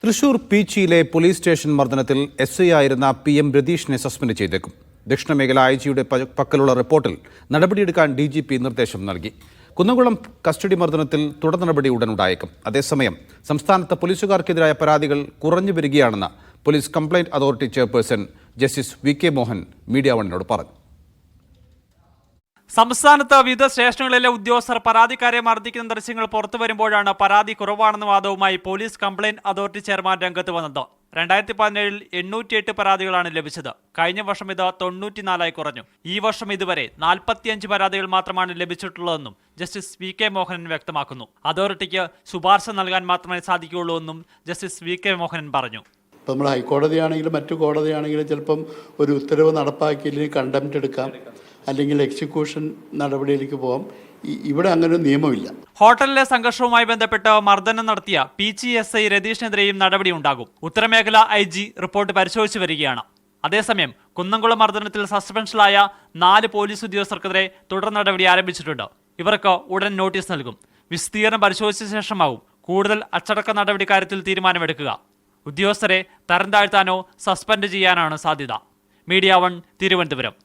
Thrissur പീച്ചിയിലെ police station മർദ്ദനത്തിൽ SI ആയിരുന്ന PM രതീഷിനെ suspend ചെയ്തേക്കും. ദക്ഷിണമേഖല IG-യുടെ പക്കലുള്ള റിപ്പോർട്ടിൽ നടപടിയെടുക്കാൻ DGP നിർദ്ദേശം നൽകി. കുന്നംകുളം കസ്റ്റഡി മർദ്ദനത്തിൽ തുടർ നടപടി ഉടൻ ഉണ്ടായേക്കും. അതേസമയം സംസ്ഥാനത്ത് പോലീസുകാർക്കെതിരായ പരാതികൾ കുറഞ്ഞു വരികയാണെന്ന് police complaint authority chairperson justice VK Mohan media വണ്ണിനോട് പറഞ്ഞു. സംസ്ഥാനത്ത് വിവിധ സ്റ്റേഷനുകളിലെ ഉദ്യോഗസ്ഥർ പരാതിക്കാരെ മർദ്ദിക്കുന്ന ദൃശ്യങ്ങൾ പുറത്തു വരുമ്പോഴാണ് പരാതി കുറവാണെന്ന വാദവുമായി പോലീസ് കംപ്ലയിന്റ് അതോറിറ്റി ചെയർമാൻ രംഗത്ത് വന്നത്. 2017 808 പരാതികളാണ് ലഭിച്ചത്. കഴിഞ്ഞ വർഷം ഇത് 94 കുറഞ്ഞു. ഈ വർഷം ഇതുവരെ 45 പരാതികൾ മാത്രമാണ് ലഭിച്ചിട്ടുള്ളതെന്നും ജസ്റ്റിസ് VK മോഹനൻ വ്യക്തമാക്കുന്നു. അതോറിറ്റിക്ക് ശുപാർശ നൽകാൻ മാത്രമേ സാധിക്കുകയുള്ളൂ എന്നും ജസ്റ്റിസ് VK മോഹനൻ പറഞ്ഞു. ഇപ്പം നമ്മൾ ഹൈക്കോടതിയാണെങ്കിലും മറ്റു കോടതിയാണെങ്കിലും ചിലപ്പം ഒരു ഉത്തരവ് നടപ്പാക്കിയില്ലെങ്കിൽ കണ്ടംപ്റ്റ് എടുക്കാം, അല്ലെങ്കിൽ എക്സിക്യൂഷൻ നടപടിയിലേക്ക് പോകാം. ഇവിടെ അങ്ങനെ നിയമമില്ല. ഹോട്ടലിലെ സംഘർഷവുമായി ബന്ധപ്പെട്ട് മർദ്ദനം നടത്തിയ PCSI രതീഷിനെതിരെയും നടപടിയുണ്ടാകും. ഉത്തരമേഖല IG റിപ്പോർട്ട് പരിശോധിച്ചു വരികയാണ്. അതേസമയം കുന്നംകുളം മർദ്ദനത്തിൽ സസ്പെൻഷനിലായ 4 പോലീസ് ഉദ്യോഗസ്ഥർക്കെതിരെ തുടർ നടപടി ആരംഭിച്ചിട്ടുണ്ട്. ഇവർക്ക് ഉടൻ നോട്ടീസ് നൽകും. വിശദീകരണം പരിശോധിച്ച ശേഷമാവും കൂടുതൽ അച്ചടക്ക നടപടി കാര്യത്തിൽ തീരുമാനമെടുക്കുക. ഉദ്യോഗസ്ഥരെ തരം താഴ്ത്താനോ സസ്പെൻഡ് ചെയ്യാനാണ് സാധ്യത. മീഡിയ 1 തിരുവനന്തപുരം.